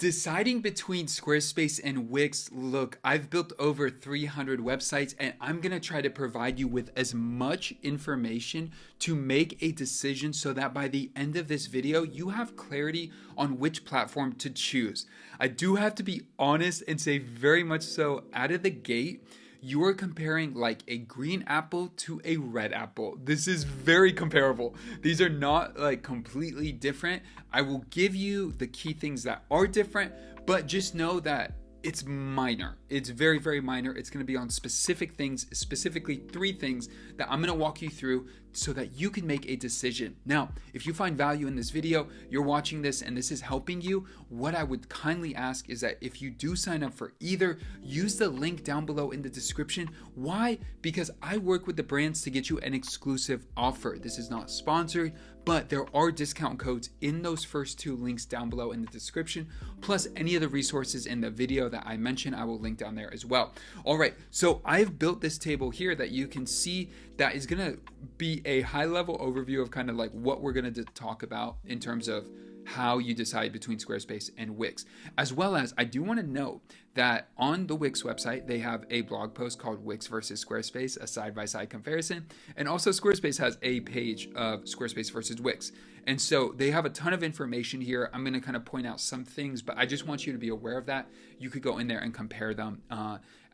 Deciding between Squarespace and Wix, look, I've built over 300 websites and I'm going to try to provide you with as much information to make a decision so that by the end of this video, you have clarity on which platform to choose. I do have to be honest and say very much so out of the gate, you are comparing like a green apple to a red apple. This is very comparable. These are not like completely different. I will give you the key things that are different, but just know that it's minor. It's very, very minor. It's going to be on specific things, specifically 3 things that I'm going to walk you through so that you can make a decision. Now, if you find value in this video, you're watching this and this is helping you, what I would kindly ask is that if you do sign up for either, use the link down below in the description. Why? Because I work with the brands to get you an exclusive offer. This is not sponsored, but there are discount codes in those first 2 links down below in the description, plus any of the resources in the video that I mentioned, I will link down there as well. All right, so I've built this table here that you can see that is gonna be a high level overview of kind of like what we're gonna talk about in terms of how you decide between Squarespace and Wix. As well as I do want to note that on the Wix website, they have a blog post called Wix versus Squarespace, a side-by-side comparison. And also Squarespace has a page of Squarespace versus Wix. And so they have a ton of information here. I'm going to kind of point out some things, but I just want you to be aware of that. You could go in there and compare them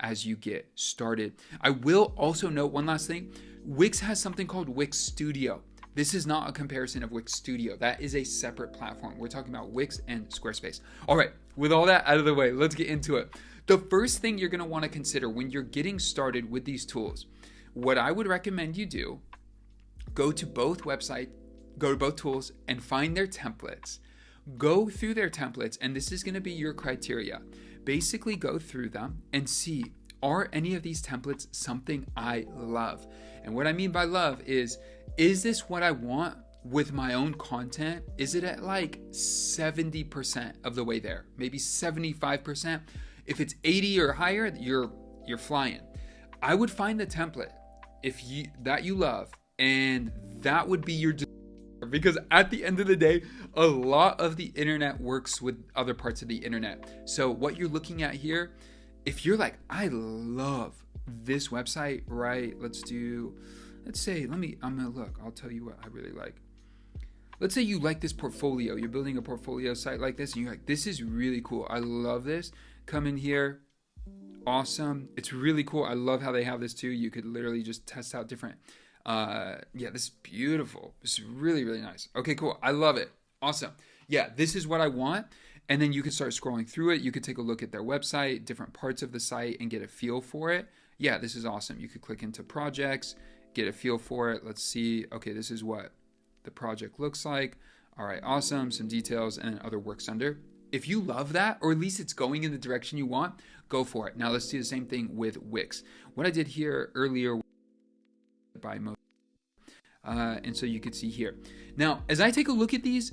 as you get started. I will also note one last thing. Wix has something called Wix Studio. This is not a comparison of Wix Studio. That is a separate platform. We're talking about Wix and Squarespace. All right, with all that out of the way, let's get into it. The first thing you're gonna wanna consider when you're getting started with these tools, what I would recommend you do, go to both websites, go to both tools and find their templates. Go through their templates, and this is gonna be your criteria. Basically go through them and see, are any of these templates something I love? And what I mean by love is this what I want with my own content? Is it at like 70% of the way there? Maybe 75%? If it's 80 or higher, you're flying. I would find the template that you love, and that would be your decision. Because at the end of the day, a lot of the internet works with other parts of the internet. So what you're looking at here, if you're like, I love this website, right? Let's say, I'm gonna look, I'll tell you what I really like. Let's say you like this portfolio. You're building a portfolio site like this and you're like, this is really cool. I love this. Come in here. Awesome. It's really cool. I love how they have this too. You could literally just test out different. Yeah, this is beautiful. This is really, really nice. Okay, cool. I love it. Awesome. Yeah, this is what I want. And then you can start scrolling through it. You could take a look at their website, different parts of the site, and get a feel for it. Yeah, this is awesome. You could click into projects, get a feel for it. Let's see. Okay, this is what the project looks like. All right, awesome. Some details and other works under. If you love that, or at least it's going in the direction you want, go for it. Now let's do the same thing with Wix. What I did here earlier by most, and so you could see here. Now, as I take a look at these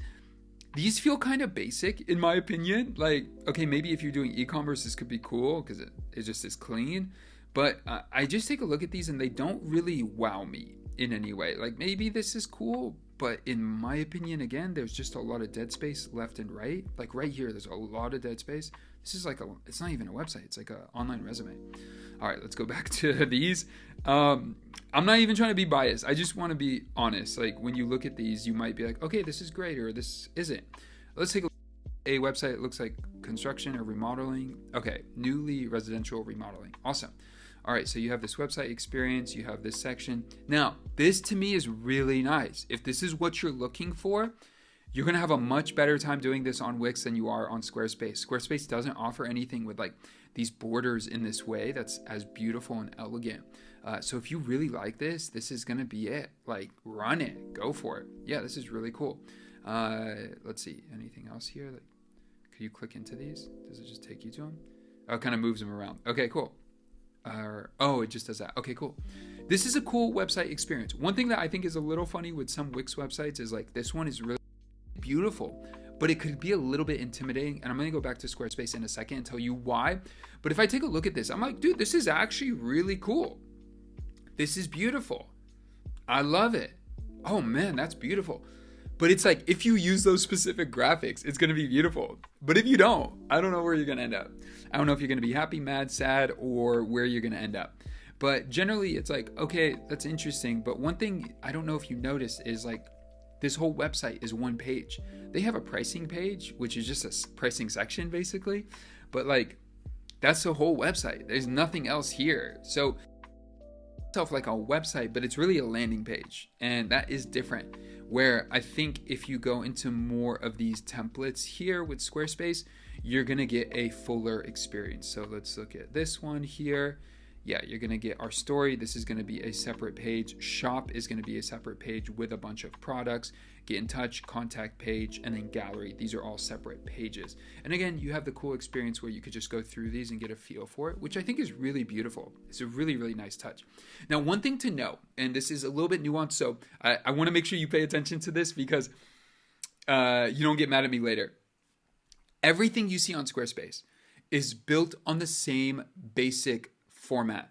feel kind of basic in my opinion. Like, okay, maybe if you're doing e-commerce, this could be cool because it just is clean. But I just take a look at these and they don't really wow me in any way. Like maybe this is cool, but in my opinion, again, there's just a lot of dead space left and right. Like right here, there's a lot of dead space. This is like it's not even a website. It's like an online resume. All right, let's go back to these. I'm not even trying to be biased. I just want to be honest. Like when you look at these, you might be like, okay, this is great or this isn't. Let's take a website. It looks like construction or remodeling. Okay, newly residential remodeling. Awesome. All right, so you have this website experience, you have this section. Now, this to me is really nice. If this is what you're looking for, you're gonna have a much better time doing this on Wix than you are on Squarespace. Squarespace doesn't offer anything with like these borders in this way that's as beautiful and elegant. So if you really like this is gonna be it. Like run it, go for it. Yeah, this is really cool. Let's see, anything else here? Like, could you click into these? Does it just take you to them? Oh, it kind of moves them around. Okay, cool. Oh, it just does that. Okay, cool. This is a cool website experience. One thing that I think is a little funny with some Wix websites is like this one is really beautiful, but it could be a little bit intimidating. And I'm going to go back to Squarespace in a second and tell you why. But if I take a look at this, I'm like, dude, this is actually really cool. This is beautiful. I love it. Oh man, that's beautiful. But it's like, if you use those specific graphics, it's going to be beautiful. But if you don't, I don't know where you're going to end up. I don't know if you're going to be happy, mad, sad, or where you're going to end up. But generally, it's like, okay, that's interesting. But one thing I don't know if you noticed is like, this whole website is one page. They have a pricing page, which is just a pricing section basically. But like, that's the whole website. There's nothing else here. So it's like a website, but it's really a landing page. And that is different. Where I think if you go into more of these templates here with Squarespace, you're going to get a fuller experience. So let's look at this one here. Yeah, you're going to get our story. This is going to be a separate page. Shop is going to be a separate page with a bunch of products. Get in touch, contact page, and then gallery. These are all separate pages. And again, you have the cool experience where you could just go through these and get a feel for it, which I think is really beautiful. It's a really, really nice touch. Now, one thing to know, and this is a little bit nuanced, so I want to make sure you pay attention to this because you don't get mad at me later. Everything you see on Squarespace is built on the same basic format.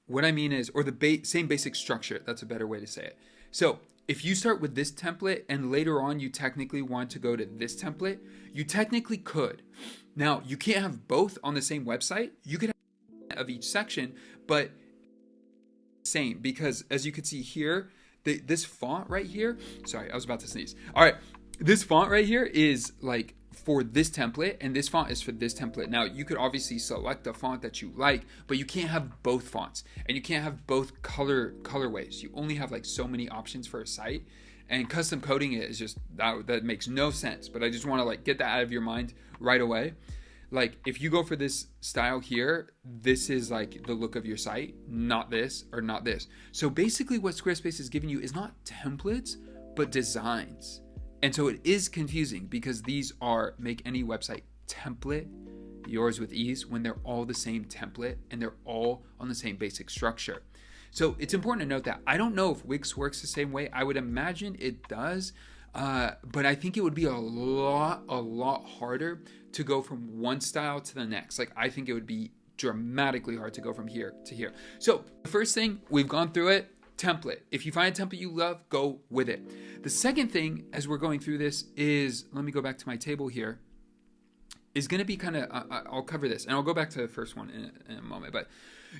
What I mean is, or the same basic structure. That's a better way to say it. So if you start with this template and later on you technically want to go to this template, you technically could. Now, you can't have both on the same website. You could have of each section, but same, because as you can see here, this font right here, sorry, I was about to sneeze. All right, this font right here is like for this template, and this font is for this template. Now, you could obviously select a font that you like, but you can't have both fonts, and you can't have both colorways. You only have like so many options for a site, and custom coding it is just that makes no sense. But I just want to like get that out of your mind right away. Like, if you go for this style here, this is like the look of your site, not this or not this. So basically what Squarespace is giving you is not templates, but designs. And so it is confusing because these are make any website template yours with ease when they're all the same template and they're all on the same basic structure. So it's important to note that I don't know if Wix works the same way. I would imagine it does, but I think it would be a lot harder to go from one style to the next. Like, I think it would be dramatically hard to go from here to here. So the first thing, we've gone through it. Template. If you find a template you love, go with it. The second thing, as we're going through this, is, let me go back to my table here, is going to be kind of, I'll cover this, and I'll go back to the first one in a moment, but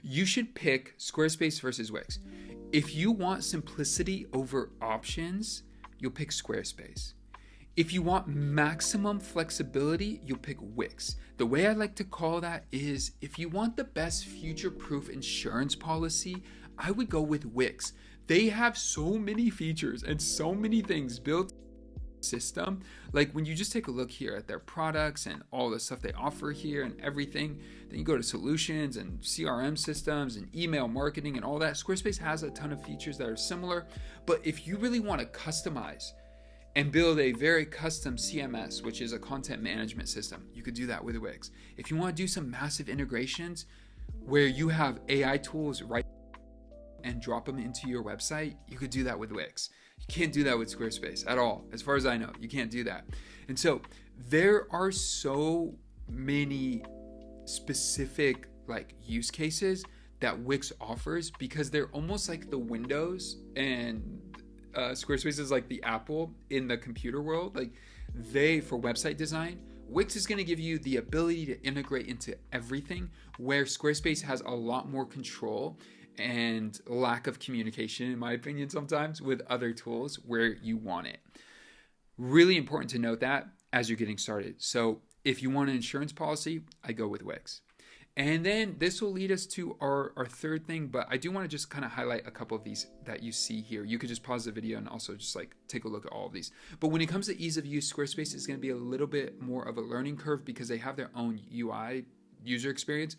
you should pick Squarespace versus Wix. If you want simplicity over options, you'll pick Squarespace. If you want maximum flexibility, you'll pick Wix. The way I like to call that is, if you want the best future-proof insurance policy, I would go with Wix. They have so many features and so many things built in the system. Like, when you just take a look here at their products and all the stuff they offer here and everything, then you go to solutions and CRM systems and email marketing and all that. Squarespace has a ton of features that are similar, but if you really want to customize and build a very custom CMS, which is a content management system, you could do that with Wix. If you want to do some massive integrations where you have AI tools right and drop them into your website, you could do that with Wix. You can't do that with Squarespace at all. As far as I know, you can't do that. And so there are so many specific like use cases that Wix offers because they're almost like the Windows, and Squarespace is like the Apple in the computer world. Like, for website design, Wix is going to give you the ability to integrate into everything, where Squarespace has a lot more control and lack of communication, in my opinion, sometimes with other tools where you want it. Really important to note that as you're getting started. So if you want an insurance policy, I go with Wix. And then this will lead us to our third thing, but I do want to just kind of highlight a couple of these that you see here. You could just pause the video and also just like take a look at all of these. But when it comes to ease of use, Squarespace is going to be a little bit more of a learning curve because they have their own UI, user experience.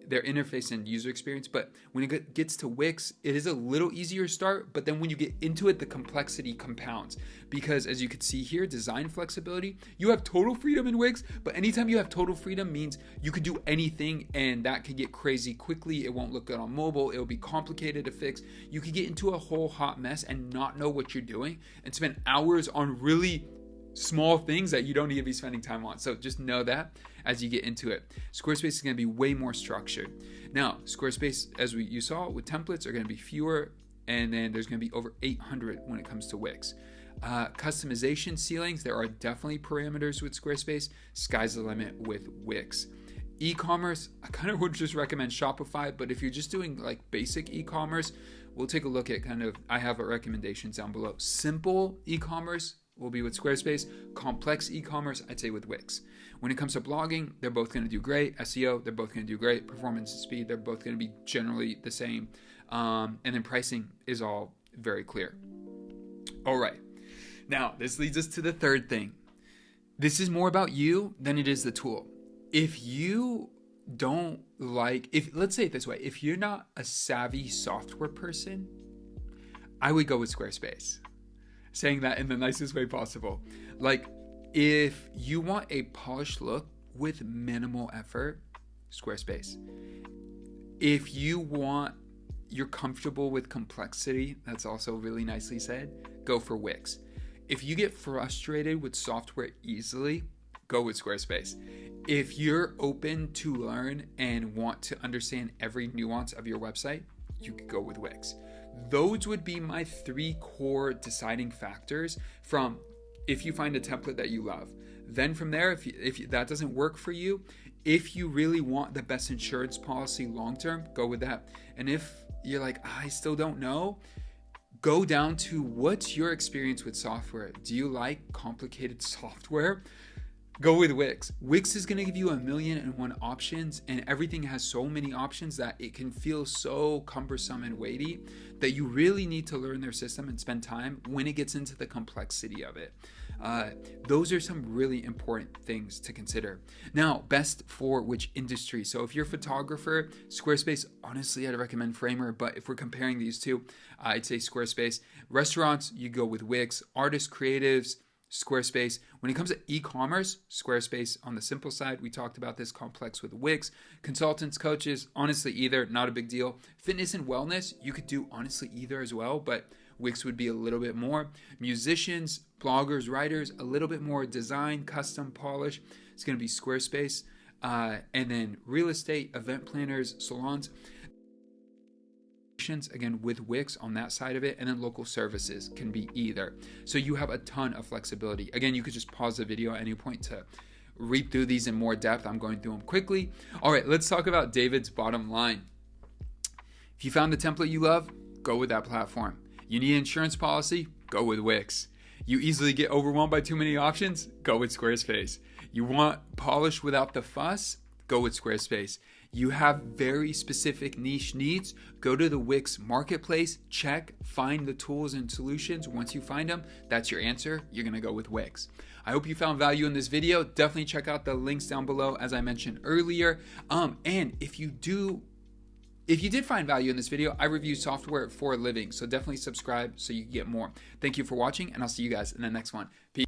Their interface and user experience. But when it gets to Wix, it is a little easier to start, but then when you get into it, the complexity compounds. Because as you can see here, design flexibility, you have total freedom in Wix, but anytime you have total freedom means you could do anything, and that could get crazy quickly. It won't look good on mobile. It'll be complicated to fix. You could get into a whole hot mess and not know what you're doing and spend hours on really small things that you don't need to be spending time on. So just know that as you get into it. Squarespace is going to be way more structured. Now, Squarespace, as you saw with templates, are going to be fewer, and then there's going to be over 800 when it comes to Wix. Customization ceilings, there are definitely parameters with Squarespace. Sky's the limit with Wix. E-commerce, I kind of would just recommend Shopify, but if you're just doing like basic e-commerce, we'll take a look at I have recommendations down below. Simple e-commerce will be with Squarespace. Complex e-commerce, I'd say with Wix. When it comes to blogging, they're both going to do great. SEO, they're both going to do great. Performance and speed, they're both going to be generally the same. And then pricing is all very clear. All right. Now, this leads us to the third thing. This is more about you than it is the tool. If you don't let's say it this way, if you're not a savvy software person, I would go with Squarespace. Saying that in the nicest way possible. Like, if you want a polished look with minimal effort, Squarespace. If you're comfortable with complexity, that's also really nicely said, go for Wix. If you get frustrated with software easily, go with Squarespace. If you're open to learn and want to understand every nuance of your website, you could go with Wix. Those would be my 3 core deciding factors from if you find a template that you love. Then from there, if that doesn't work for you, if you really want the best insurance policy long-term, go with that. And if you're like, I still don't know, go down to what's your experience with software? Do you like complicated software? Go with Wix. Wix is going to give you 1,000,001 options, and everything has so many options that it can feel so cumbersome and weighty that you really need to learn their system and spend time when it gets into the complexity of it. Those are some really important things to consider. Now, best for which industry? So if you're a photographer, Squarespace, honestly, I'd recommend Framer, but if we're comparing these two, I'd say Squarespace. Restaurants, you go with Wix. Artists, creatives, Squarespace. When it comes to e-commerce, Squarespace on the simple side. We talked about this. Complex with Wix. Consultants, coaches, honestly either, not a big deal. Fitness and wellness, you could do honestly either as well, but Wix would be a little bit more. Musicians, bloggers, writers, a little bit more design, custom, polish. It's going to be Squarespace. And then real estate, event planners, salons. Again, with Wix on that side of it, and then local services can be either. So you have a ton of flexibility. Again, you could just pause the video at any point to read through these in more depth. I'm going through them quickly. All right, let's talk about David's bottom line. If you found the template you love, go with that platform. You need an insurance policy, go with Wix. You easily get overwhelmed by too many options, go with Squarespace. You want polish without the fuss, go with Squarespace. You have very specific niche needs, go to the Wix marketplace, check, find the tools and solutions. Once you find them, that's your answer. You're going to go with Wix. I hope you found value in this video. Definitely check out the links down below, as I mentioned earlier. And if you did find value in this video, I review software for a living. So definitely subscribe so you can get more. Thank you for watching, and I'll see you guys in the next one. Peace.